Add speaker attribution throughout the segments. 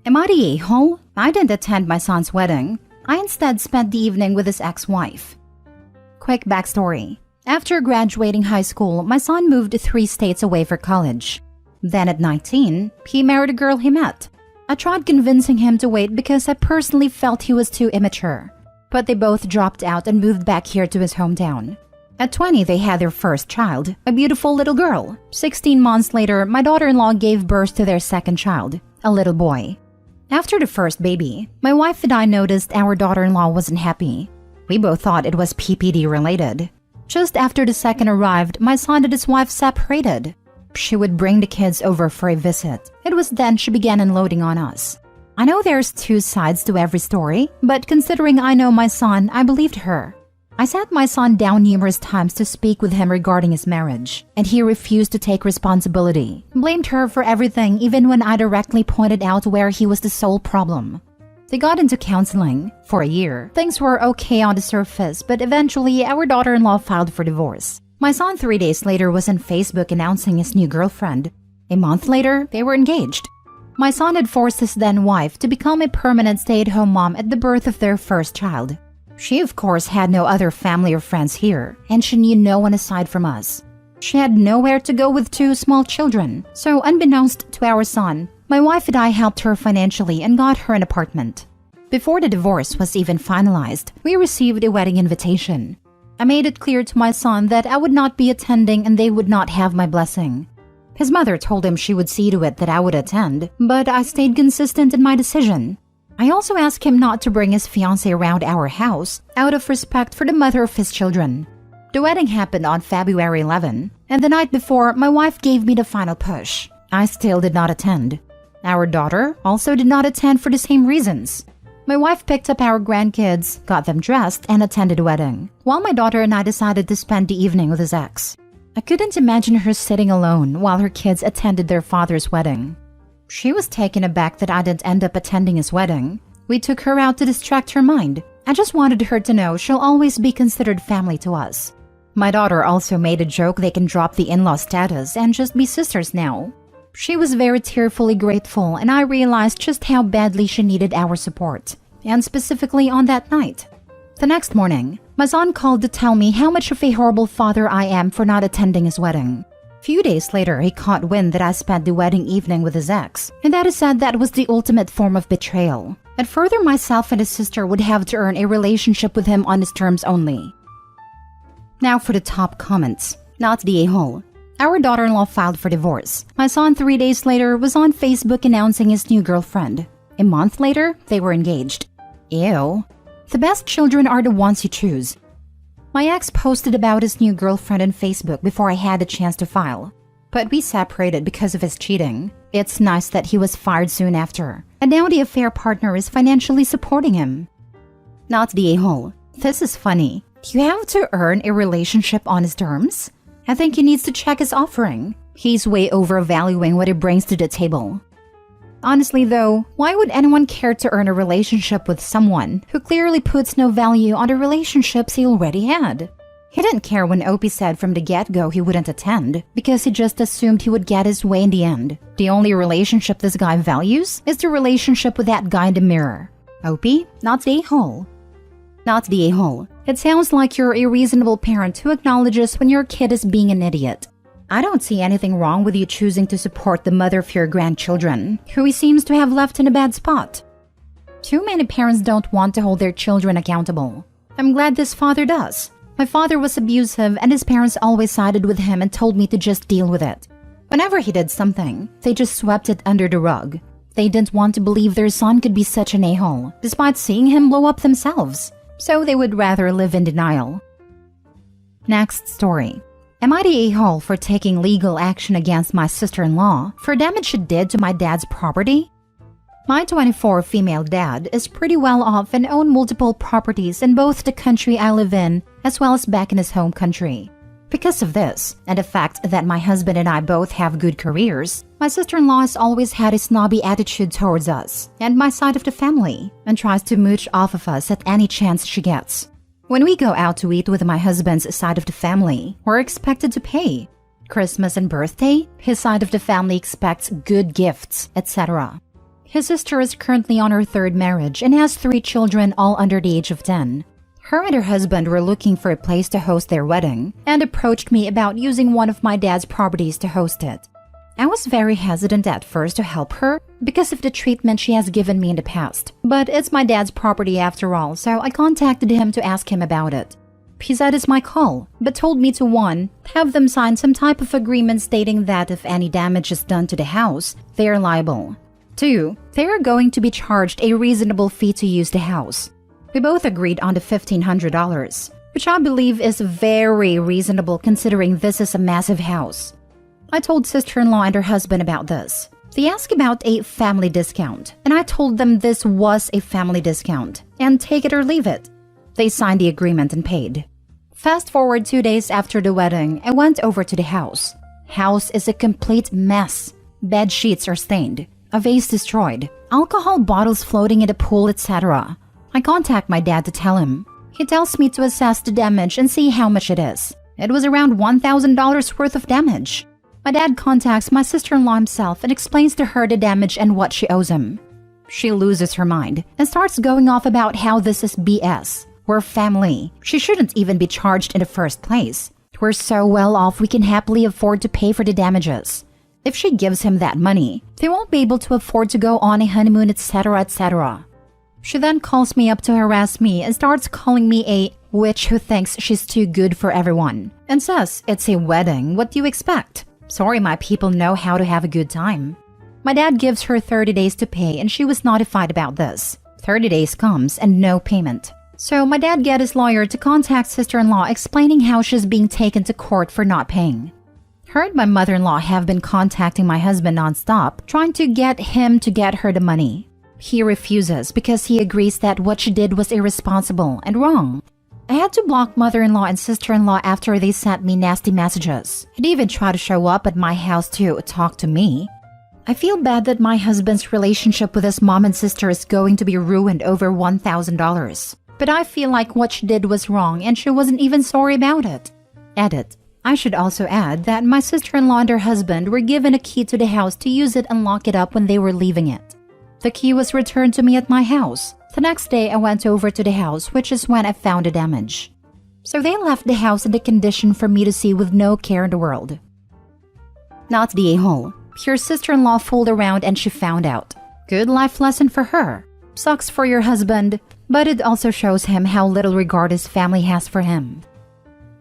Speaker 1: Am I the a-hole? I didn't attend my son's wedding. I instead spent the evening with his ex-wife. Quick backstory. After graduating high school, my son moved 3 states away for college. Then at 19, he married a girl he met. I tried convincing him to wait because I personally felt he was too immature. But they both dropped out and moved back here to his hometown. At 20, they had their first child, a beautiful little girl. 16 months later, my daughter-in-law gave birth to their second child, a little boy. After the first baby, my wife and I noticed our daughter-in-law wasn't happy. We both thought it was PPD related. Just after the second arrived, my son and his wife separated. She would bring the kids over for a visit. It was then she began unloading on us. I know there's 2 sides to every story, but considering I know my son, I believed her. I sat my son down numerous times to speak with him regarding his marriage, and he refused to take responsibility, blamed her for everything even when I directly pointed out where he was the sole problem. They got into counseling. For a year, things were okay on the surface, but eventually our daughter-in-law filed for divorce. My son 3 days later was on Facebook announcing his new girlfriend. A month later, they were engaged. My son had forced his then-wife to become a permanent stay-at-home mom at the birth of their first child. She, of course, had no other family or friends here, and she knew no one aside from us. She had nowhere to go with 2 small children, so unbeknownst to our son, my wife and I helped her financially and got her an apartment. Before the divorce was even finalized, we received a wedding invitation. I made it clear to my son that I would not be attending and they would not have my blessing. His mother told him she would see to it that I would attend, but I stayed consistent in my decision. I also asked him not to bring his fiancée around our house out of respect for the mother of his children. The wedding happened on February 11, and the night before, my wife gave me the final push. I still did not attend. Our daughter also did not attend for the same reasons. My wife picked up our grandkids, got them dressed, and attended the wedding, while my daughter and I decided to spend the evening with his ex. I couldn't imagine her sitting alone while her kids attended their father's wedding. She was taken aback that I didn't end up attending his wedding. We took her out to distract her mind. I just wanted her to know she'll always be considered family to us. My daughter also made a joke they can drop the in-law status and just be sisters now. She was very tearfully grateful, and I realized just how badly she needed our support, and specifically on that night. The next morning, my son called to tell me how much of a horrible father I am for not attending his wedding. Few days later, he caught wind that I spent the wedding evening with his ex, and that he said that was the ultimate form of betrayal. And further, myself and his sister would have to earn a relationship with him on his terms only. Now for the top comments. Not the a-hole. Our daughter-in-law filed for divorce. My son 3 days later was on Facebook announcing his new girlfriend. A month later, they were engaged. Ew. The best children are the ones you choose. My ex posted about his new girlfriend on Facebook before I had the chance to file. But we separated because of his cheating. It's nice that he was fired soon after, and now the affair partner is financially supporting him. Not the a-hole. This is funny. Do you have to earn a relationship on his terms? I think he needs to check his offering. He's way overvaluing what he brings to the table. Honestly though, why would anyone care to earn a relationship with someone who clearly puts no value on the relationships he already had? He didn't care when Opie said from the get-go he wouldn't attend, because he just assumed he would get his way in the end. The only relationship this guy values is the relationship with that guy in the mirror. Opie, not the a-hole. Not the a-hole. It sounds like you're a reasonable parent who acknowledges when your kid is being an idiot. I don't see anything wrong with you choosing to support the mother of your grandchildren, who he seems to have left in a bad spot. Too many parents don't want to hold their children accountable. I'm glad this father does. My father was abusive, and his parents always sided with him and told me to just deal with it. Whenever he did something, they just swept it under the rug. They didn't want to believe their son could be such an a-hole, despite seeing him blow up themselves. So they would rather live in denial. Next story. Am I the a-hole for taking legal action against my sister-in-law for damage she did to my dad's property? My 24 female dad is pretty well off and owns multiple properties in both the country I live in as well as back in his home country. Because of this, and the fact that my husband and I both have good careers, my sister-in-law has always had a snobby attitude towards us and my side of the family, and tries to mooch off of us at any chance she gets. When we go out to eat with my husband's side of the family, we're expected to pay. Christmas and birthday, his side of the family expects good gifts, etc. His sister is currently on her third marriage and has 3 children, all under the age of 10. Her and her husband were looking for a place to host their wedding and approached me about using one of my dad's properties to host it. I was very hesitant at first to help her because of the treatment she has given me in the past, but it's my dad's property after all, so I contacted him to ask him about it. He said it's my call, but told me to 1. Have them sign some type of agreement stating that if any damage is done to the house, they are liable. 2. They are going to be charged a reasonable fee to use the house. We both agreed on the $1,500, which I believe is very reasonable considering this is a massive house. I told sister-in-law and her husband about this. They asked about a family discount, and I told them this was a family discount, and take it or leave it. They signed the agreement and paid. Fast forward 2 days after the wedding, I went over to the house. House is a complete mess. Bed sheets are stained, a vase destroyed, alcohol bottles floating in the pool, etc. I contact my dad to tell him. He tells me to assess the damage and see how much it is. It was around $1,000 worth of damage. My dad contacts my sister-in-law himself and explains to her the damage and what she owes him. She loses her mind and starts going off about how this is BS. We're family. She shouldn't even be charged in the first place. We're so well off we can happily afford to pay for the damages. If she gives him that money, they won't be able to afford to go on a honeymoon, etc., etc. She then calls me up to harass me and starts calling me a witch who thinks she's too good for everyone and says, it's a wedding, what do you expect? Sorry, my people know how to have a good time. My dad gives her 30 days to pay and she was notified about this. 30 days comes and no payment. So my dad got his lawyer to contact sister-in-law explaining how she's being taken to court for not paying. Her and my mother-in-law have been contacting my husband nonstop, trying to get him to get her the money. He refuses because he agrees that what she did was irresponsible and wrong. I had to block mother-in-law and sister-in-law after they sent me nasty messages and even tried to show up at my house to talk to me. I feel bad that my husband's relationship with his mom and sister is going to be ruined over $1,000. But I feel like what she did was wrong and she wasn't even sorry about it. Edit. I should also add that my sister-in-law and her husband were given a key to the house to use it and lock it up when they were leaving it. The key was returned to me at my house. The next day, I went over to the house, which is when I found the damage. So they left the house in the condition for me to see with no care in the world. Not the a-hole. Your sister-in-law fooled around and she found out. Good life lesson for her. Sucks for your husband, but it also shows him how little regard his family has for him.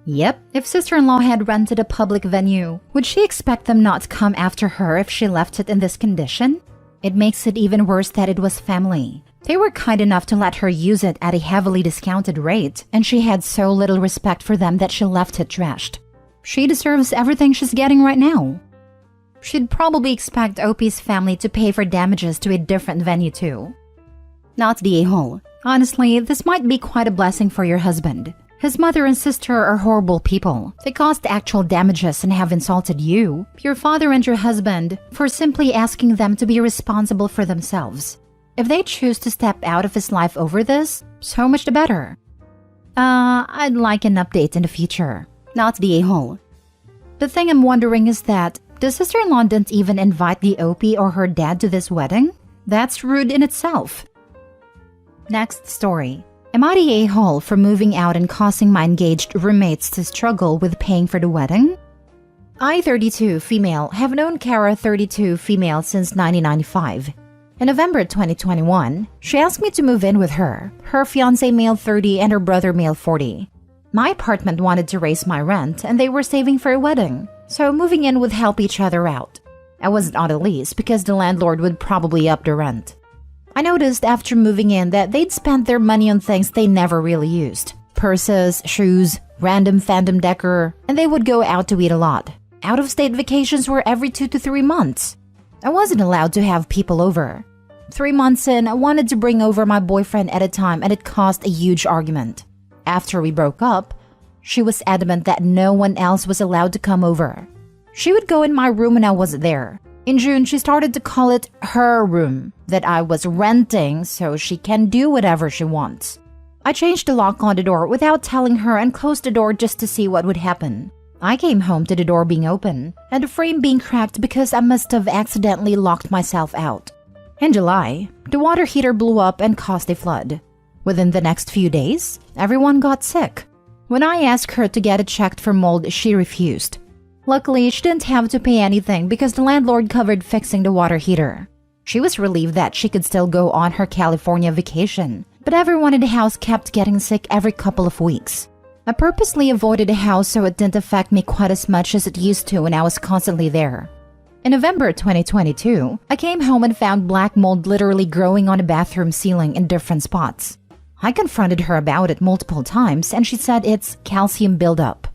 Speaker 1: Yep, if sister-in-law had rented a public venue, would she expect them not to come after her if she left it in this condition? It makes it even worse that it was family. They were kind enough to let her use it at a heavily discounted rate, and she had so little respect for them that she left it trashed. She deserves everything she's getting right now. She'd probably expect OP's family to pay for damages to a different venue too. Not the a-hole. Honestly, this might be quite a blessing for your husband. His mother and sister are horrible people. They caused actual damages and have insulted you, your father and your husband, for simply asking them to be responsible for themselves. If they choose to step out of his life over this, so much the better. I'd like an update in the future. Not the a-hole. The thing I'm wondering is that the sister-in-law didn't even invite the OP or her dad to this wedding? That's rude in itself. Next story. Am I the a-hole for moving out and causing my engaged roommates to struggle with paying for the wedding? I, 32, female, have known Kara, 32, female, since 1995. In November 2021, she asked me to move in with her fiancé male 30 and her brother male 40. My apartment wanted to raise my rent and they were saving for a wedding, so moving in would help each other out. I wasn't on a lease because the landlord would probably up the rent. I noticed after moving in that they'd spent their money on things they never really used. Purses, shoes, random fandom decor, and they would go out to eat a lot. Out-of-state vacations were every 2 to 3 months. I wasn't allowed to have people over. 3 months in, I wanted to bring over my boyfriend at a time and it caused a huge argument. After we broke up, she was adamant that no one else was allowed to come over. She would go in my room when I wasn't there. In June, she started to call it her room, that I was renting so she can do whatever she wants. I changed the lock on the door without telling her and closed the door just to see what would happen. I came home to the door being open and the frame being cracked because I must have accidentally locked myself out. In July, the water heater blew up and caused a flood. Within the next few days, everyone got sick. When I asked her to get it checked for mold, she refused. Luckily, she didn't have to pay anything because the landlord covered fixing the water heater. She was relieved that she could still go on her California vacation, but everyone in the house kept getting sick every couple of weeks. I purposely avoided the house so it didn't affect me quite as much as it used to when I was constantly there. In November 2022, I came home and found black mold literally growing on the bathroom ceiling in different spots. I confronted her about it multiple times and she said it's calcium buildup.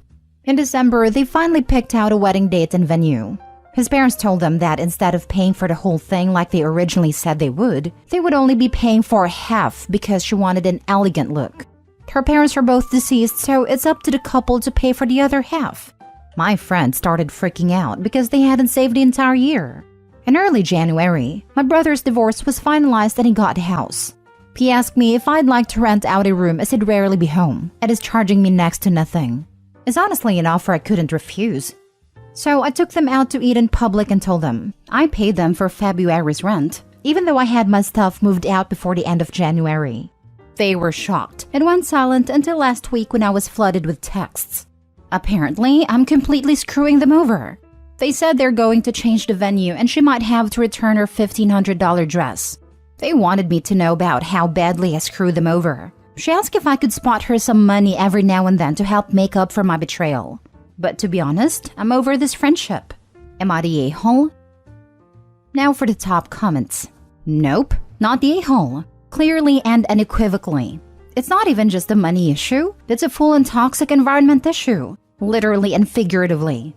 Speaker 1: In December, they finally picked out a wedding date and venue. His parents told them that instead of paying for the whole thing like they originally said they would only be paying for half because she wanted an elegant look. Her parents are both deceased, so it's up to the couple to pay for the other half. My friend started freaking out because they hadn't saved the entire year. In early January, my brother's divorce was finalized and he got a house. He asked me if I'd like to rent out a room as he'd rarely be home and is charging me next to nothing. It's honestly an offer I couldn't refuse. So I took them out to eat in public and told them I paid them for February's rent, even though I had my stuff moved out before the end of January. They were shocked and went silent until last week when I was flooded with texts. Apparently, I'm completely screwing them over. They said they're going to change the venue and she might have to return her $1,500 dress. They wanted me to know about how badly I screwed them over. She asked if I could spot her some money every now and then to help make up for my betrayal. But to be honest, I'm over this friendship. Am I the a-hole? Now for the top comments. Nope, not the a-hole. Clearly and unequivocally. It's not even just a money issue, it's a full and toxic environment issue, literally and figuratively.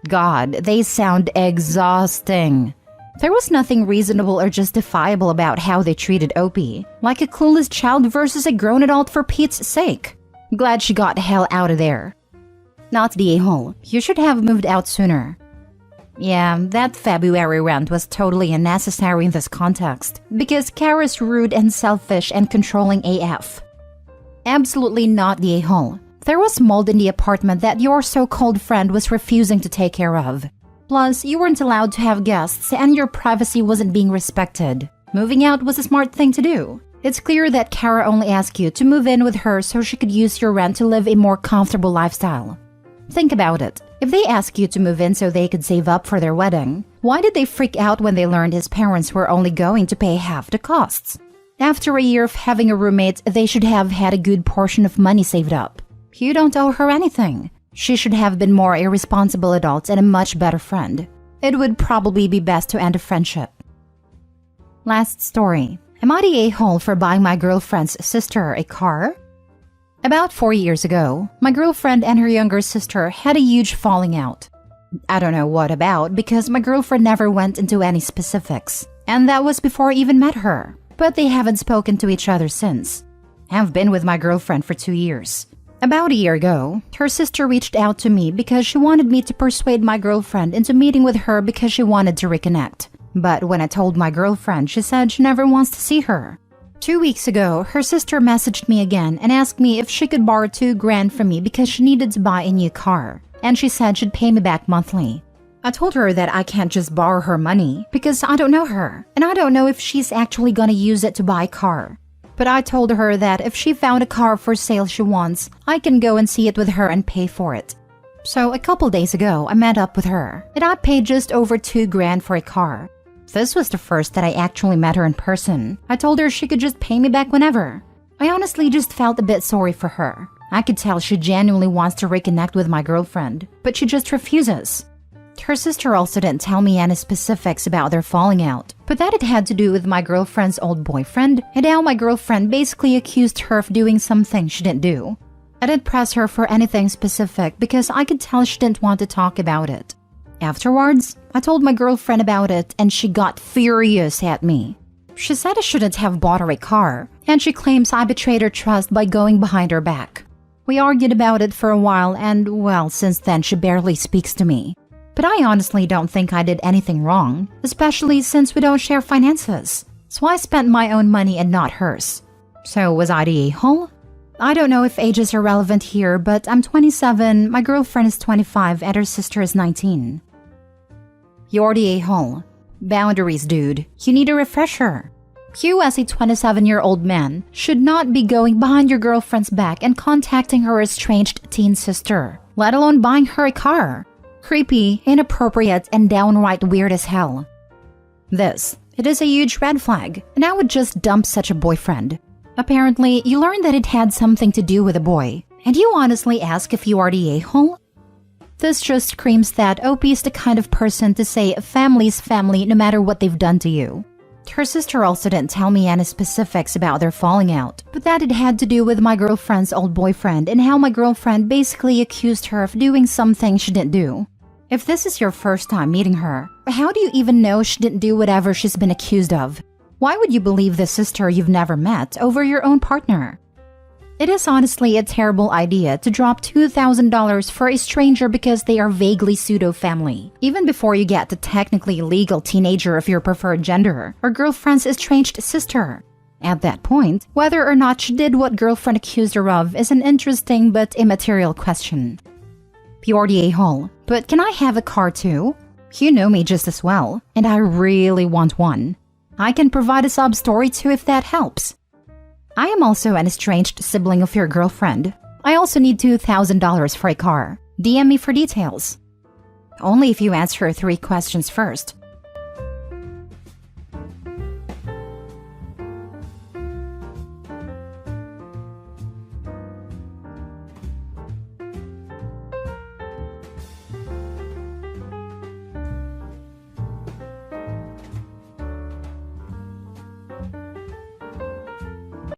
Speaker 1: God, they sound exhausting. There was nothing reasonable or justifiable about how they treated Opie, like a clueless child versus a grown adult for Pete's sake. Glad she got the hell out of there. Not the a-hole, you should have moved out sooner. Yeah, that February rant was totally unnecessary in this context, because Kara's rude and selfish and controlling AF. Absolutely not the a-hole. There was mold in the apartment that your so-called friend was refusing to take care of. Plus, you weren't allowed to have guests and your privacy wasn't being respected. Moving out was a smart thing to do. It's clear that Kara only asked you to move in with her so she could use your rent to live a more comfortable lifestyle. Think about it. If they asked you to move in so they could save up for their wedding, why did they freak out when they learned his parents were only going to pay half the costs? After a year of having a roommate, they should have had a good portion of money saved up. You don't owe her anything. She should have been more a responsible adult and a much better friend. It would probably be best to end a friendship. Last story. Am I the a-hole for buying my girlfriend's sister a car? About 4 years ago, my girlfriend and her younger sister had a huge falling out. I don't know what about because my girlfriend never went into any specifics, and that was before I even met her, but they haven't spoken to each other since. I've been with my girlfriend for 2 years. About a year ago, her sister reached out to me because she wanted me to persuade my girlfriend into meeting with her because she wanted to reconnect. But when I told my girlfriend, she said she never wants to see her. 2 weeks ago, her sister messaged me again and asked me if she could borrow $2,000 from me because she needed to buy a new car, and she said she'd pay me back monthly. I told her that I can't just borrow her money because I don't know her, and I don't know if she's actually gonna use it to buy a car. But I told her that if she found a car for sale she wants, I can go and see it with her and pay for it. So a couple days ago, I met up with her, and I paid just over $2,000 for a car. This was the first that I actually met her in person. I told her she could just pay me back whenever. I honestly just felt a bit sorry for her. I could tell she genuinely wants to reconnect with my girlfriend, but she just refuses. Her sister also didn't tell me any specifics about their falling out, but that it had to do with my girlfriend's old boyfriend and how my girlfriend basically accused her of doing something she didn't do. I didn't press her for anything specific because I could tell she didn't want to talk about it. Afterwards, I told my girlfriend about it and she got furious at me. She said I shouldn't have bought her a car, and she claims I betrayed her trust by going behind her back. We argued about it for a while and, well, since then she barely speaks to me. But I honestly don't think I did anything wrong, especially since we don't share finances. So I spent my own money and not hers. So was I the a-hole? I don't know if ages are relevant here, but I'm 27, my girlfriend is 25, and her sister is 19. You're the a-hole. Boundaries, dude. You need a refresher. You, as a 27-year-old man, should not be going behind your girlfriend's back and contacting her estranged teen sister, let alone buying her a car. Creepy, inappropriate, and downright weird as hell. It is a huge red flag, and I would just dump such a boyfriend. Apparently, you learned that it had something to do with a boy, and you honestly ask if you are the a-hole? This just screams that OP is the kind of person to say family's family no matter what they've done to you. Her sister also didn't tell me any specifics about their falling out, but that it had to do with my girlfriend's old boyfriend and how my girlfriend basically accused her of doing something she didn't do. If this is your first time meeting her, how do you even know she didn't do whatever she's been accused of? Why would you believe the sister you've never met over your own partner? It is honestly a terrible idea to drop $2,000 for a stranger because they are vaguely pseudo-family, even before you get the technically legal teenager of your preferred gender or girlfriend's estranged sister. At that point, whether or not she did what girlfriend accused her of is an interesting but immaterial question. You're the a-hole, but can I have a car too? You know me just as well, and I really want one. I can provide a sob story too if that helps. I am also an estranged sibling of your girlfriend. I also need $2,000 for a car. DM me for details. Only if you answer 3 questions first.